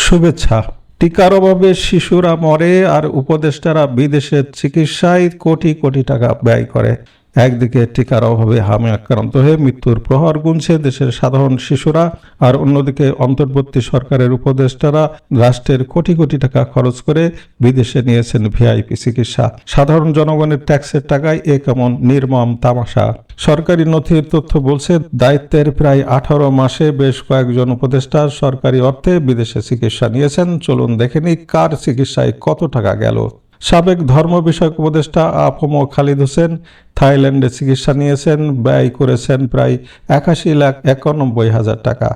শুভেচ্ছা। টিকার অভাবে শিশুরা মরে আর উপদেষ্টারা বিদেশের চিকিৎসায় কোটি কোটি টাকা ব্যয় করে। একদিকে টিকার অভাবে হামে আক্রান্ত হয়ে মৃত্যুর প্রহর গুনছে দেশের সাধারণ শিশুরা, আর অন্যদিকে অন্তর্বর্তী সরকারের উপদেষ্টারা রাষ্ট্রের কোটি কোটি টাকা খরচ করে বিদেশে নিয়েছেন ভিআইপি চিকিৎসা। সাধারণ জনগণের ট্যাক্সের টাকায় এ কেমন নির্মম তামাশা। সরকারি নথির তথ্য বলছে, দায়িত্বের প্রায় 18 মাসে বেশ কয়েকজন উপদেষ্টা সরকারি অর্থে বিদেশে চিকিৎসা নিয়েছেন। চলুন দেখে নিই কার চিকিৎসায় কত টাকা গেল। সাবেক ধর্ম বিষয়ক উপদেষ্টা আফম খালিদ হোসেন থাইল্যান্ডে চিকিৎসা নিয়েছেন, ব্যয় করেছেন প্রায় 81,91,000 টাকা।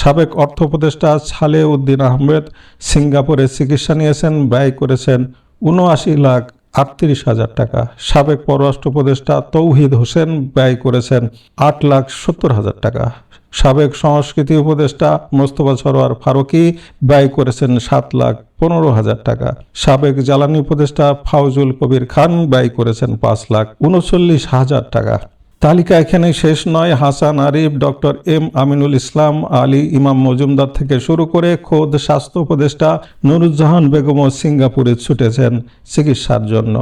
সাবেক অর্থ উপদেষ্টা সালেহ উদ্দিন আহমেদ সিঙ্গাপুরে চিকিৎসা নিয়েছেন, ব্যয় করেছেন 79,38,000 টাকা। সাবেক পররাষ্ট্র উপদেষ্টা তৌহিদ হোসেন ব্যয় করেছেন 8,70,000 টাকা। সাবেক সংস্কৃতি উপদেষ্টা মোস্তফা সরোয়ার ফারুকী ব্যয় করেছেন 7,15,000 টাকা। সাবেক জ্বালানি উপদেষ্টা ফাউজুল কবির খান ব্যয় করেছেন 5,39,000 টাকা। তালিকা এখানে শেষ নয়। হাসান আরিফ, ডক্টর এম আমিনুল ইসলাম, আলী ইমাম মজুমদার থেকে শুরু করে খোদ স্বাস্থ্য উপদেষ্টা নুরুজ্জাহান বেগমও সিঙ্গাপুরে ছুটেছেন চিকিৎসার জন্য।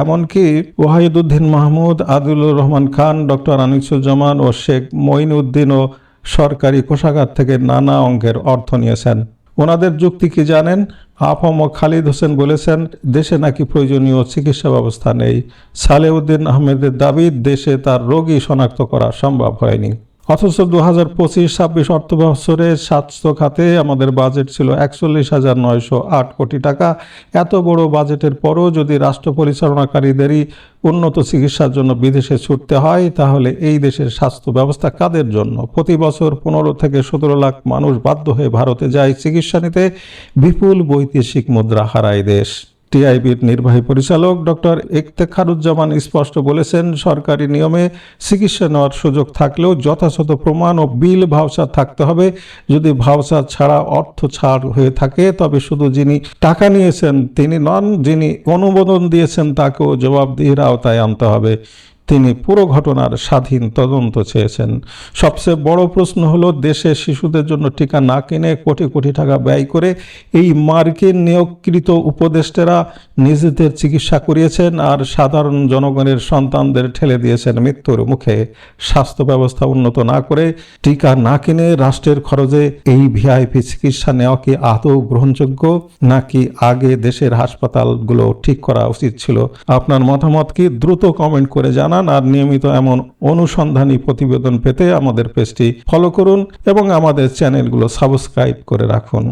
এমনকি ওয়াহিদুদ্দিন মাহমুদ, আদিলুর রহমান খান, ডক্টর আনিসুজ্জামান ও শেখ মঈনউদ্দিনও সরকারি কোষাগার থেকে নানা অঙ্কের অর্থ নিয়েছেন। ওনাদের যুক্তি কি জানেন? আফম খালিদ হোসেন বলেছেন, দেশে নাকি প্রয়োজনীয় চিকিৎসা ব্যবস্থা নেই। সালেহ উদ্দিন আহমেদের দাবি, দেশে তার রোগী শনাক্ত করা সম্ভব হয়নি। অথচ 2025-26 অর্থ বছরে স্বাস্থ্য খাতে আমাদের বাজেট ছিল 41,908 কোটি টাকা। এত বড় বাজেটের পরও যদি রাষ্ট্র পরিচালনাকারীদেরই উন্নত চিকিৎসার জন্য বিদেশে ছুটতে হয়, তাহলে এই দেশের স্বাস্থ্য ব্যবস্থা কাদের জন্য? প্রতি বছর 15 থেকে 17 লাখ মানুষ বাধ্য হয়ে ভারতে যায় চিকিৎসা নিতে। বিপুল বৈদেশিক মুদ্রা হারায় দেশ। টিআইবির নির্বাহী পরিচালক ডক্টর ইফতেখারুজ্জামান স্পষ্ট বলেছেন, সরকারি নিয়মে চিকিৎসা নেওয়ার সুযোগ থাকলেও যথাযথ প্রমাণ ও বিল ভাউচার থাকতে হবে। যদি ভাউচার ছাড়া অর্থ ছাড় হয়ে থাকে, তবে শুধু যিনি টাকা নিয়েছেন তিনি নন, যিনি অনুমোদন দিয়েছেন তাকেও জবাবদিহির আওতায় আনতে হবে। তিনি পুরো ঘটনার স্বাধীন তদন্ত চেয়েছেন। সবচেয়ে বড় প্রশ্ন হলো, দেশে শিশুদের জন্য টিকা না কিনে কোটি কোটি টাকা ব্যয় করে এই মার্কিন নিয়োগকৃত উপদেষ্টারা নিজেদের চিকিৎসা করিয়েছেন আর সাধারণ জনগণের সন্তানদের ঠেলে দিয়েছেন মৃত্যুর মুখে। স্বাস্থ্য ব্যবস্থা উন্নত না করে, টিকা না কিনে রাষ্ট্রের খরচে এই ভিআইপি চিকিৎসা নেওয়া কি আদৌ গ্রহণযোগ্য, নাকি আগে দেশের হাসপাতালগুলো ঠিক করা উচিত ছিল? আপনার মতামত কি? দ্রুত কমেন্ট করে জানান। আর নিয়মিত এমন অনুসন্ধানী প্রতিবেদন পেতে আমাদের পেজটি ফলো করুন এবং আমাদের চ্যানেলগুলো সাবস্ক্রাইব করে রাখুন।